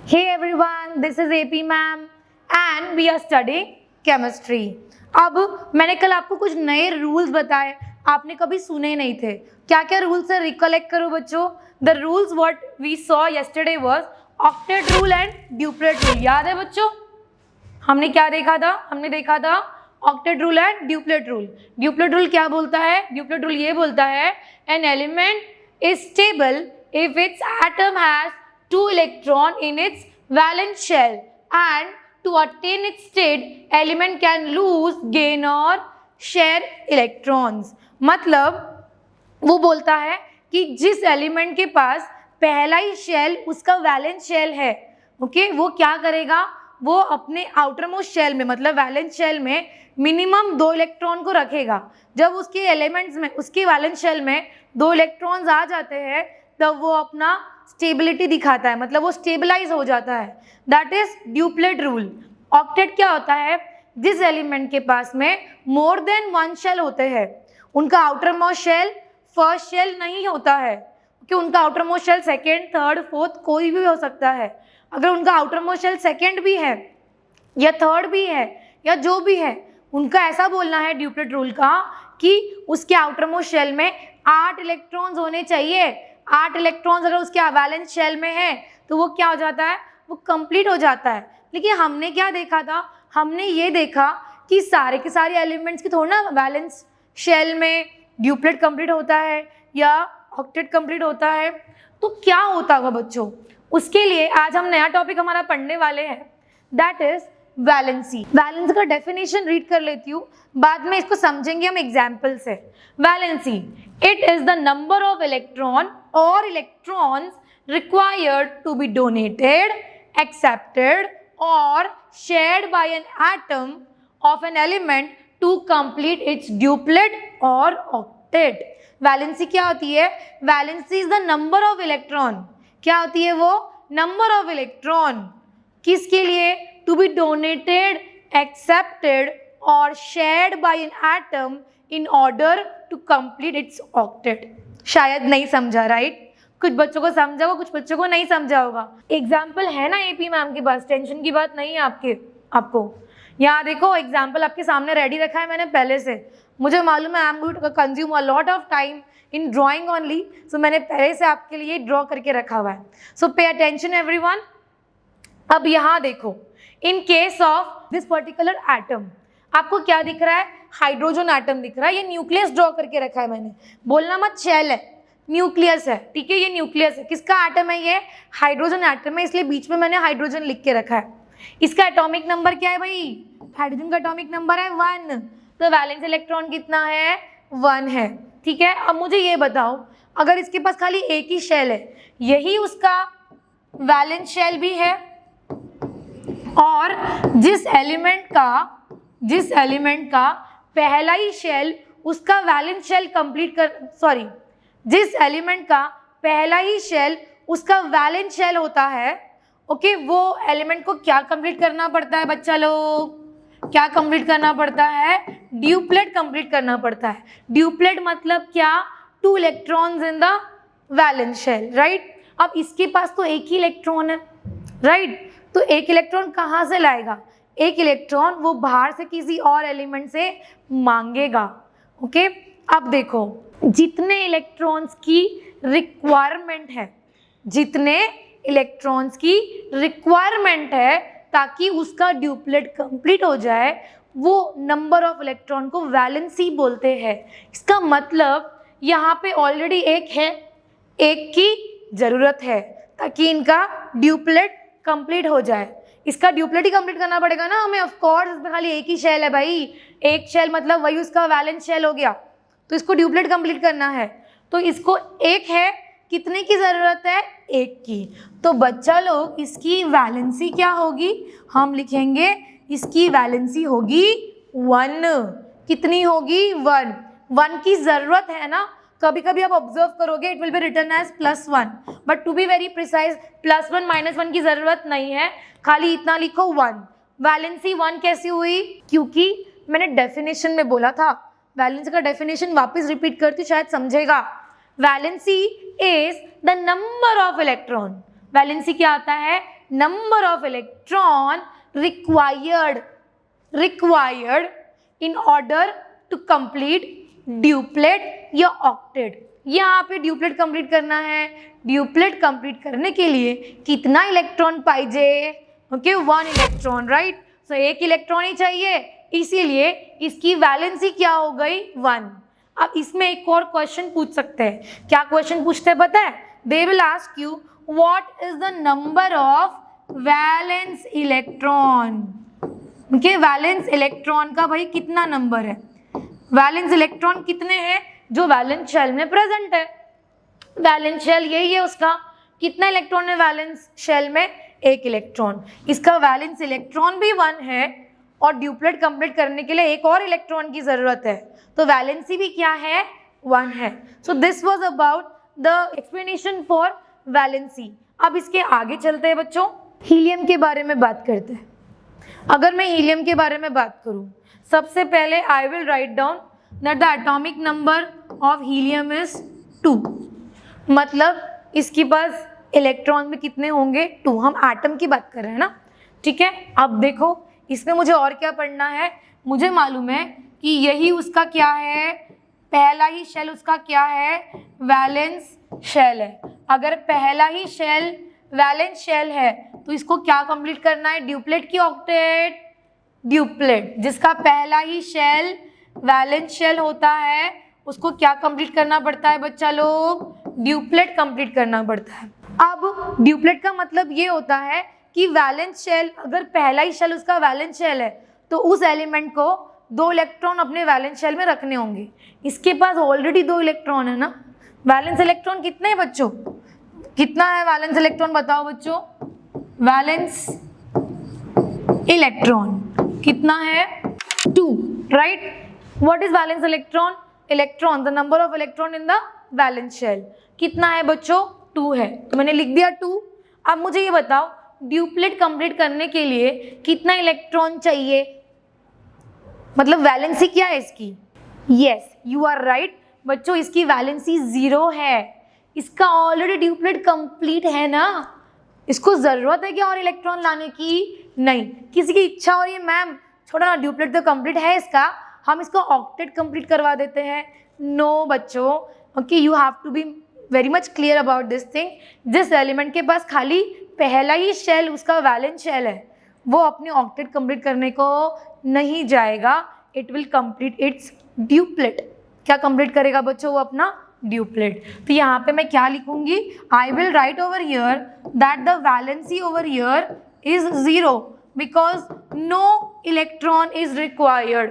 Hey everyone, this is AP ma'am and we are studying chemistry. अब मैंने कल आपको कुछ नए रूल्स बताए, आपने कभी सुने नहीं थे. क्या क्या रूल्स है रिकलेक्ट करो बच्चों. The rules what we saw yesterday was octet rule and duplet rule. याद है बच्चों, हमने क्या देखा था? हमने देखा था octet rule and duplet rule. Duplet rule क्या बोलता है? ड्यूप्लेट रूल ये बोलता है an element is stable if its atom has 2 electron in its valence shell and to attain its state element can lose, gain or share electrons. मतलब वो बोलता है कि जिस एलिमेंट के पास पहला ही शेल उसका वैलेंस शेल है, ओके, वो क्या करेगा? वो अपने आउटर मोस्ट शेल में मतलब वैलेंस शेल में मिनिमम 2 इलेक्ट्रॉन को रखेगा. जब उसके एलिमेंट्स में उसके वैलेंस शेल में 2 इलेक्ट्रॉन्स आ जाते हैं तब वो अपना स्टेबिलिटी दिखाता है, मतलब वो स्टेबलाइज हो जाता है. That is duplet rule. Octet क्या होता है? जिस एलिमेंट के पास में मोर देन 1 शेल होते हैं, उनका outer most shell first shell नहीं होता है, क्योंकि उनका outer most shell second, third, fourth कोई भी हो सकता है. अगर उनका आउटर मोस्ट शेल सेकेंड भी है या थर्ड भी है या जो भी है, उनका ऐसा बोलना है ड्यूप्लेट रूल का कि उसके आउटर मोस्ट शेल में 8 इलेक्ट्रॉन्स होने चाहिए. 8 इलेक्ट्रॉन्स अगर उसके वैलेंस शेल में है तो वो क्या हो जाता है? वो कंप्लीट हो जाता है. लेकिन हमने क्या देखा था? हमने ये देखा कि सारे के सारे एलिमेंट्स की थोड़ा ना वैलेंस शेल में ड्यूप्लेट कंप्लीट होता है या ऑक्टेट कंप्लीट होता है. तो क्या होता होगा बच्चों? उसके लिए आज हम नया टॉपिक हमारा पढ़ने वाले हैं, दैट इज वैलेंसी. वैलेंसी का डेफिनेशन रीड कर लेती हूँ, बाद में इसको समझेंगे हम एग्जाम्पल से. Valency, it is the number of electron और electrons required to be donated, accepted or shared by an atom of an element to complete its duplet or octet. Valency क्या होती है? Valency is the number of electron. क्या होती है वो? Number of electron. किसके लिए? टू बी डोनेटेड, एक्सेप्टेड और shared by an atom in order to complete its octet. शायद नहीं समझा, राइट? कुछ बच्चों को समझा होगा, कुछ बच्चों को नहीं समझा होगा. एग्जाम्पल है ना एपी मैम के पास, टेंशन की बात नहीं है आपको. यहाँ देखो एग्जाम्पल आपके सामने रेडी रखा है मैंने पहले से. मुझे मालूम है I am going to consume a lot of time in drawing only, so मैंने पहले से आपके लिए ड्रॉ करके रखा हुआ है. सो पे अटेंशन एवरीवन. अब यहाँ देखो, in case of this particular atom आपको क्या दिख रहा है? हाइड्रोजन एटम दिख रहा है. ये न्यूक्लियस ड्रॉ करके रखा है मैंने. बोलना मत शेल है, न्यूक्लियस है, ठीक है? ये न्यूक्लियस है. किसका एटम है? ये हाइड्रोजन एटम है, इसलिए बीच में मैंने हाइड्रोजन लिख के रखा है. इसका एटॉमिक नंबर क्या है भाई? हाइड्रोजन का एटॉमिक नंबर है 1. तो वैलेंस इलेक्ट्रॉन कितना है? 1 है, ठीक है? अब मुझे ये बताओ, अगर इसके पास खाली एक ही शेल है, यही उसका वैलेंस शेल भी है, और जिस एलिमेंट का पहला ही शेल उसका वैलेंस शेल कंप्लीट कर जिस एलिमेंट का पहला ही शेल उसका वैलेंस शेल होता है, ओके, वो एलिमेंट को क्या कंप्लीट करना पड़ता है बच्चा लोग? क्या कंप्लीट करना पड़ता है? ड्यूप्लेट कंप्लीट करना पड़ता है. ड्यूप्लेट मतलब क्या? 2 electrons in the valence shell, right? अब इसके पास तो एक ही इलेक्ट्रॉन है, राइट? तो एक इलेक्ट्रॉन कहाँ से लाएगा? एक इलेक्ट्रॉन वो बाहर से किसी और एलिमेंट से मांगेगा, ओके? अब देखो, जितने इलेक्ट्रॉन्स की रिक्वायरमेंट है ताकि उसका ड्यूप्लेट कंप्लीट हो जाए, वो नंबर ऑफ इलेक्ट्रॉन को वैलेंसी बोलते हैं. इसका मतलब यहाँ पे ऑलरेडी एक है, एक की ज़रूरत है ताकि इनका ड्यूप्लेट कंप्लीट हो जाए. इसका ड्यूप्लेट ही कंप्लीट करना पड़ेगा ना हमें, ऑफ कोर्स. इसमें खाली एक ही शेल है भाई, एक शेल मतलब वही उसका वैलेंस शेल हो गया, तो इसको ड्यूप्लेट कंप्लीट करना है. तो इसको एक है, कितने की ज़रूरत है? एक की. तो बच्चा लोग इसकी वैलेंसी क्या होगी? हम लिखेंगे इसकी वैलेंसी होगी 1. कितनी होगी? 1 की ज़रूरत है ना. कभी कभी आप ऑब्जर्व करोगे it will be written as +1, but to be very precise +1 -1 की ज़रूरत नहीं है, खाली इतना लिखो 1. वैलेंसी 1 कैसी हुई? क्योंकि मैंने डेफिनेशन में बोला था. वैलेंसी का डेफिनेशन वापस रिपीट करती, शायद समझेगा. Valency is the number of electron. Valency क्या आता है? Number of electron required in order to complete duplet या ऑक्टेट। यहाँ पे ड्यूप्लेट कंप्लीट करना है, ड्यूप्लेट कंप्लीट करने के लिए कितना इलेक्ट्रॉन पाइजे? Okay, 1 electron, right. So 1 electron ही चाहिए, इसीलिए इसकी वैलेंसी क्या हो गई? 1। अब इसमें एक और क्वेश्चन पूछ सकते हैं। क्या क्वेश्चन पूछते हैं पता है? They will ask you what is the number of valence electron. Okay, valence electron का भाई कितना नंबर है? वैलेंस इलेक्ट्रॉन कितने हैं जो वैलेंस शेल में प्रेजेंट है? वैलेंस शेल यही है उसका। कितना इलेक्ट्रॉन है वैलेंस शेल में? 1 इलेक्ट्रॉन। इसका वैलेंस इलेक्ट्रॉन भी 1 है और ड्यूप्लेट कंप्लीट करने के लिए एक और इलेक्ट्रॉन की जरूरत है, तो वैलेंसी भी क्या है? 1 है। So this was about the explanation for valency. अब इसके आगे चलते हैं बच्चों, हीलियम के बारे में बात करते हैं। अगर मैं हीलियम के बारे में बात करूं, सबसे पहले आई will write down that the atomic number of helium is 2। मतलब इसके पास इलेक्ट्रॉन में कितने होंगे? 2। हम एटम की बात कर रहे हैं ना, ठीक है। अब देखो इसमें मुझे और क्या पढ़ना है। मुझे मालूम है कि यही उसका क्या है, पहला ही शेल उसका क्या है? वैलेंस शेल है। अगर पहला ही शेल वैलेंस शेल है तो इसको क्या कंप्लीट करना है? ड्यूप्लेट की ऑक्टेट? ड्यूप्लेट। जिसका पहला ही शेल वैलेंस शेल होता है उसको क्या कंप्लीट करना पड़ता है बच्चा लोग? ड्यूप्लेट कंप्लीट करना पड़ता है। अब ड्यूप्लेट का मतलब ये होता है कि वैलेंस शेल, अगर पहला ही शेल उसका वैलेंस शेल है तो उस एलिमेंट को 2 इलेक्ट्रॉन अपने वैलेंस शेल में रखने होंगे। इसके पास ऑलरेडी 2 इलेक्ट्रॉन है ना। वैलेंस इलेक्ट्रॉन कितने हैं बच्चों? कितना है वैलेंस इलेक्ट्रॉन बताओ बच्चों? वैलेंस इलेक्ट्रॉन कितना है? 2, right. What is valence electron? Electron, the number of electron in the valence shell कितना है बच्चों? 2 है। तो मैंने लिख दिया 2। अब मुझे ये बताओ ड्यूप्लेट कंप्लीट करने के लिए कितना इलेक्ट्रॉन चाहिए? मतलब वैलेंसी क्या है इसकी? यस, यू आर राइट बच्चों, इसकी वैलेंसी 0 है। इसका ऑलरेडी ड्यूप्लेट कंप्लीट है ना, इसको जरूरत है क्या और इलेक्ट्रॉन लाने की? नहीं। किसी की इच्छा हो रही है मैम छोड़ा ना, ड्यूप्लेट तो कंप्लीट है इसका, हम इसको ऑक्टेट कंप्लीट करवा देते हैं। नो बच्चों, okay, you have to be very much clear about this thing. जिस एलिमेंट के पास खाली पहला ही शेल उसका वैलेंस शेल है वो अपने ऑक्टेट कंप्लीट करने को नहीं जाएगा, it will complete its duplet. क्या कंप्लीट करेगा बच्चों? वो अपना ड्यूप्लेट। तो यहाँ पे मैं क्या लिखूंगी? I will write over here that the valency over here is 0 because no electron is required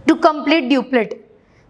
to complete duplet.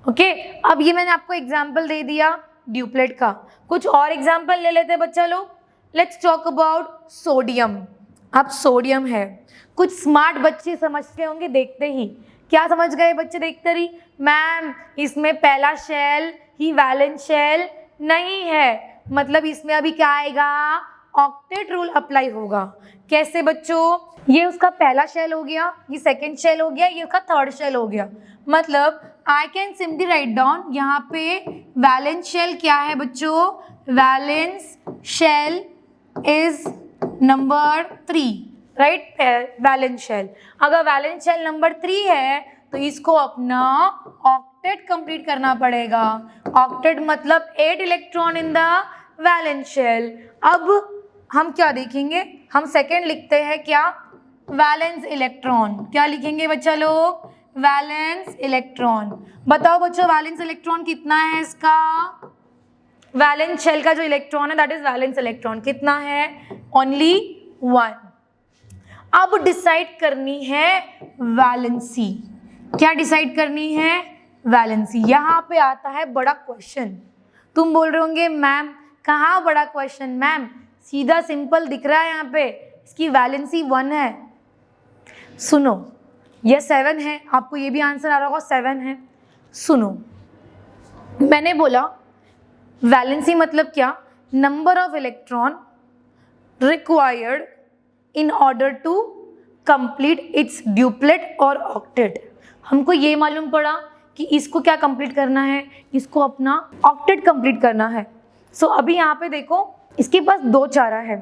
Okay, अब ये मैंने आपको एग्जाम्पल दे दिया ड्यूप्लेट का। कुछ और एग्जाम्पल ले लेते हैं बच्चा लोग। Let's talk about sodium. अब सोडियम है, कुछ स्मार्ट बच्चे समझते होंगे देखते ही। क्या समझ गए बच्चे देखते ही? मैम इसमें पहला शेल ही वैलेंस शेल नहीं है, मतलब इसमें अभी क्या आएगा? ऑक्टेट रूल अप्लाई होगा। कैसे बच्चों? ये उसका पहला शेल हो गया, ये सेकेंड शेल हो गया, ये उसका थर्ड शेल हो गया। मतलब I can simply write down, यहाँ पे वैलेंस शेल क्या है बच्चों? Valence shell is number 3, right. Valence shell, अगर वैलेंस शेल नंबर 3 है तो इसको अपना ऑक्टेट कंप्लीट करना पड़ेगा। ऑक्टेट मतलब 8 electron in the valence shell. अब हम क्या देखेंगे? हम सेकेंड लिखते हैं क्या? Valence electron. क्या लिखेंगे बच्चा लोग? Valence electron. बताओ बच्चों वैलेंस इलेक्ट्रॉन कितना है इसका? वैलेंस शेल का जो इलेक्ट्रॉन है दैट इज वैलेंस इलेक्ट्रॉन कितना है? ओनली 1। अब डिसाइड करनी है वैलेंसी। क्या डिसाइड करनी है? वैलेंसी। यहाँ पे आता है बड़ा क्वेश्चन। तुम बोल रहे होंगे मैम कहाँ बड़ा क्वेश्चन? मैम सीधा सिंपल दिख रहा है यहाँ पे, इसकी वैलेंसी 1 है। सुनो, यह 7 है, आपको ये भी आंसर आ रहा होगा 7 है। सुनो, मैंने बोला वैलेंसी मतलब क्या? Number of electron required in order to complete its duplet और ऑक्टेट। हमको ये मालूम पड़ा कि इसको क्या कंप्लीट करना है? इसको अपना ऑक्टेट कंप्लीट करना है। सो अभी यहाँ पे देखो इसके पास 2 चारा है।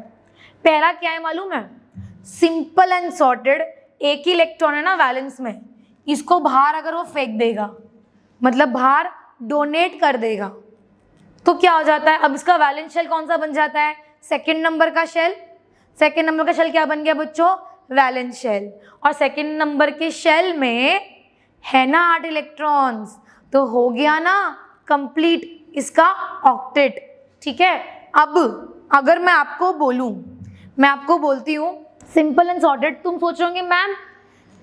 पहला क्या है मालूम है? सिंपल एंड सॉर्टेड, एक ही इलेक्ट्रॉन है ना वैलेंस में, इसको बाहर अगर वो फेंक देगा, मतलब बाहर डोनेट कर देगा, तो क्या हो जाता है? अब इसका वैलेंस शेल कौन सा बन जाता है? सेकंड नंबर का शेल। सेकंड नंबर का शेल क्या बन गया बच्चों? Valence shell. और सेकंड नंबर के शेल में है ना 8 इलेक्ट्रॉन्स, तो हो गया ना कंप्लीट इसका ऑक्टेट। ठीक है, अब अगर मैं आपको बोलूं, मैं आपको बोलती हूँ सिंपल एंड सॉर्टेड, तुम सोच रहे होंगे मैम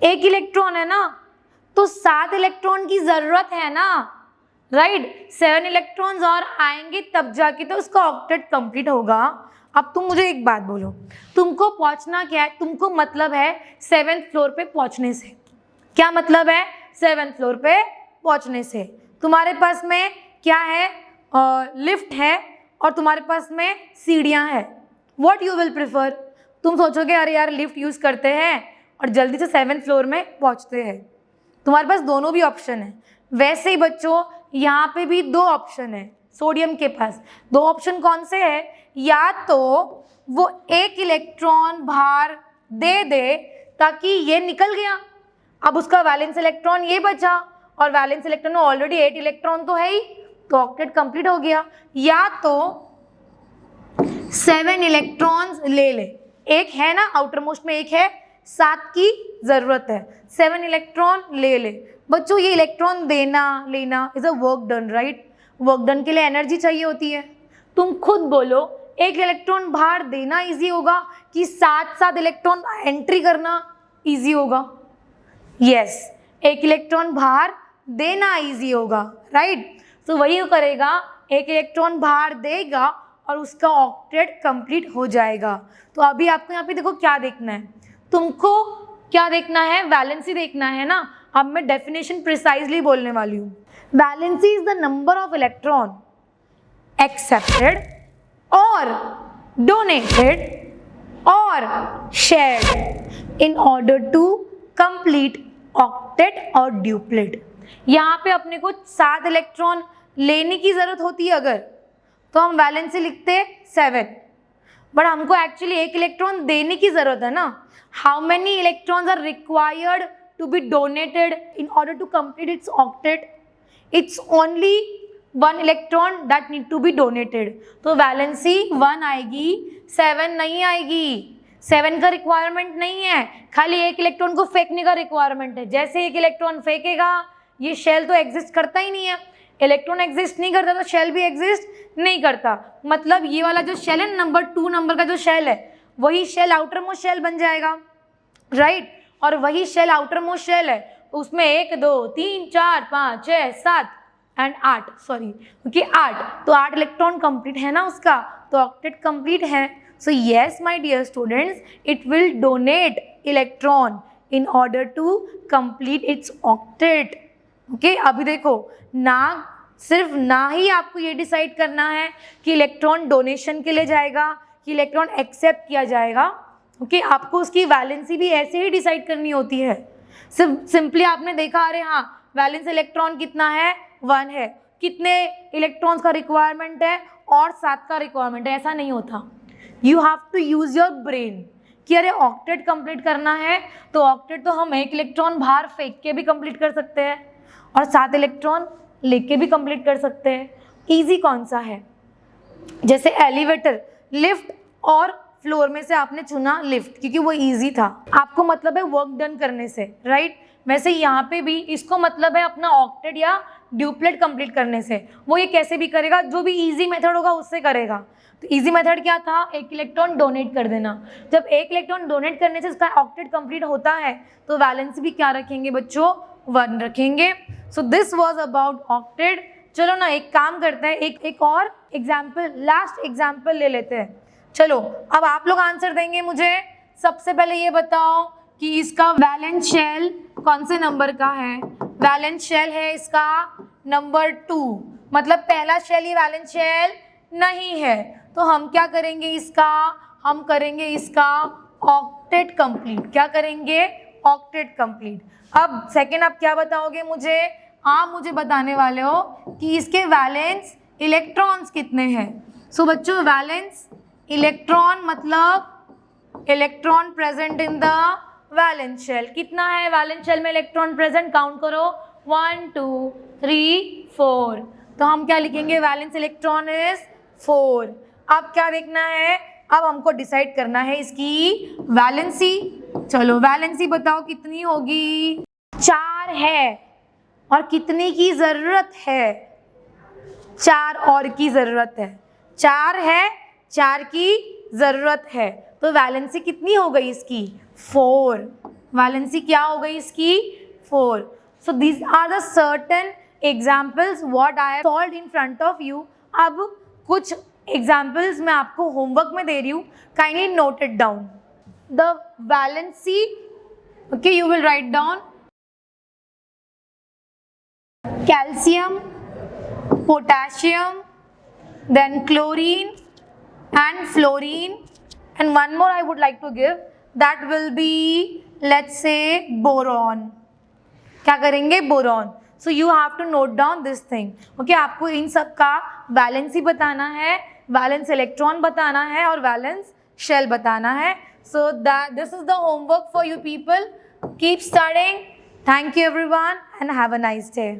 एक इलेक्ट्रॉन है ना, तो 7 इलेक्ट्रॉन की जरूरत है ना, राइट? 7 इलेक्ट्रॉन्स और आएंगे तब जाके तो उसका ऑक्टेट कंप्लीट होगा। अब तुम मुझे एक बात बोलो, तुमको पहुंचना क्या है? तुमको मतलब है 7th फ्लोर पे पहुंचने से। क्या मतलब है 7th फ्लोर पे पहुंचने से? तुम्हारे पास में क्या है? लिफ्ट है और तुम्हारे पास में सीढ़ियां हैं। What you will prefer? तुम सोचोगे अरे यार लिफ्ट यूज करते हैं और जल्दी से 7th फ्लोर में पहुंचते हैं। तुम्हारे पास दोनों भी ऑप्शन है। वैसे ही बच्चों यहाँ पे भी 2 ऑप्शन है सोडियम के पास। 2 ऑप्शन कौन से है? या तो वो एक इलेक्ट्रॉन बाहर दे दे ताकि ये निकल गया, अब उसका वैलेंस इलेक्ट्रॉन ये बचा, और वैलेंस इलेक्ट्रॉन में ऑलरेडी 8 इलेक्ट्रॉन तो है ही, तो ऑक्टेट कंप्लीट हो गया। या तो 7 इलेक्ट्रॉन्स ले ले, एक है ना आउटर मोस्ट में, एक है 7 की जरूरत है, 7 इलेक्ट्रॉन ले ले। बच्चों ये इलेक्ट्रॉन देना लेना is a work done, right? Work done के लिए एनर्जी चाहिए होती है। तुम खुद बोलो एक इलेक्ट्रॉन बाहर देना इजी होगा कि 7 इलेक्ट्रॉन एंट्री करना इजी होगा? यस, एक इलेक्ट्रॉन बाहर देना इजी होगा, राइट? तो वही करेगा, एक इलेक्ट्रॉन बाहर देगा और उसका ऑक्टेट कंप्लीट हो जाएगा। तो अभी आपको यहाँ पे देखो क्या देखना है, तुमको क्या देखना है? वैलेंसी देखना है ना। अब मैं डेफिनेशन प्रिसाइजली बोलने वाली हूँ। Valency is the number of electron accepted और डोनेटेड और shared in order to complete octet और ड्यूप्लेट। यहाँ पे अपने को 7 इलेक्ट्रॉन लेने की जरूरत होती है अगर, तो हम वैलेंसी लिखते 7, बट हमको एक्चुअली एक इलेक्ट्रॉन देने की जरूरत है ना। How many electrons are required to be donated in order to complete its octet? It's only 1 electron that need to be donated. तो वैलेंसी 1 आएगी, 7 नहीं आएगी। 7 का रिक्वायरमेंट नहीं है, खाली एक इलेक्ट्रॉन को फेंकने का रिक्वायरमेंट है। जैसे एक इलेक्ट्रॉन फेंकेगा, ये शेल तो एग्जिस्ट करता ही नहीं है। इलेक्ट्रॉन एग्जिस्ट नहीं करता तो शेल भी एग्जिस्ट नहीं करता। मतलब ये वाला जो शेल है नंबर 2 नंबर का जो शेल है, वही शेल आउटर मोस्ट शेल बन जाएगा, राइट? और वही शेल आउटर मोस्ट शेल है, उसमें 1 2 3 4 5 6 7 एंड 8, सॉरी क्योंकि 8, तो 8 इलेक्ट्रॉन कंप्लीट है ना उसका, तो ऑक्टेट कंप्लीट है। So yes my dear students, it will donate electron in order to complete its octet. Okay, अभी देखो ना, सिर्फ ना ही आपको ये डिसाइड करना है कि इलेक्ट्रॉन डोनेशन के लिए जाएगा कि इलेक्ट्रॉन एक्सेप्ट किया जाएगा। ओके, आपको उसकी वैलेंसी भी ऐसे ही डिसाइड करनी होती है। सिंपली आपने देखा अरे हाँ वैलेंस इलेक्ट्रॉन कितना है? 1 है, कितने इलेक्ट्रॉन्स का रिक्वायरमेंट है? और 7 का रिक्वायरमेंट है, ऐसा नहीं होता। You have to use your brain कि अरे ऑक्टेट कंप्लीट करना है, तो ऑक्टेट तो हम 1 इलेक्ट्रॉन बाहर फेंक के भी कंप्लीट कर सकते हैं और 7 इलेक्ट्रॉन लेके भी कंप्लीट कर सकते हैं। इजी कौन सा है? जैसे एलिवेटर, लिफ्ट और फ्लोर में से आपने चुना लिफ्ट क्योंकि वो इजी था, आपको मतलब है वर्क डन करने से, राइट? वैसे यहाँ पे भी इसको मतलब है अपना ऑक्टेट या ड्यूप्लेट कंप्लीट करने से। वो ये कैसे भी करेगा, जो भी इजी मेथड होगा उससे करेगा। तो इजी मेथड क्या था? 1 इलेक्ट्रॉन डोनेट कर देना। जब 1 इलेक्ट्रॉन डोनेट करने से उसका ऑक्टेट कंप्लीट होता है तो वैलेंसी भी क्या रखेंगे बच्चों? 1 रखेंगे। So this was about octet. चलो ना एक काम करते हैं, एक और एग्जाम्पल, लास्ट एग्जाम्पल ले लेते हैं। चलो अब आप लोग आंसर देंगे मुझे। सबसे पहले ये बताओ कि इसका वैलेंस शेल कौन से नंबर का है? वैलेंस शेल है इसका नंबर 2, मतलब पहला शेल ही वैलेंस शेल नहीं है। तो हम क्या करेंगे इसका? हम करेंगे इसका ऑक्टेट कंप्लीट। क्या करेंगे? Octet complete. अब सेकेंड आप क्या बताओगे मुझे? आप मुझे बताने वाले हो कि इसके वैलेंस इलेक्ट्रॉन्स कितने हैं। सो बच्चों वैलेंस इलेक्ट्रॉन मतलब electron present in the valence shell. कितना है वैलेंस शेल में इलेक्ट्रॉन प्रेजेंट? काउंट करो, 1 2 3 4। तो हम क्या लिखेंगे? Valence electron is 4। अब क्या देखना है? अब हमको डिसाइड करना है इसकी वैलेंसी। चलो वैलेंसी बताओ कितनी होगी? 4 है और कितनी की जरूरत है? 4 और की जरूरत है। 4 है, 4 की जरूरत है, तो वैलेंसी कितनी हो गई इसकी? 4। वैलेंसी क्या हो गई इसकी? 4। So these are the certain examples what I have solved in front of you. अब कुछ एग्जाम्पल्स मैं आपको होमवर्क में दे रही हूँ, kindly note it down. The valency, okay, you will write down calcium, potassium, then chlorine and fluorine, and one more I would like to give, that will be, let's say, boron. क्या करेंगे? boron. So you have to note down this thing. Okay, आपको इन सब का valency बताना है, valence electron बताना है और वैलेंस शेल बताना है. So that this is the homework for you people. Keep studying. Thank you everyone and have a nice day.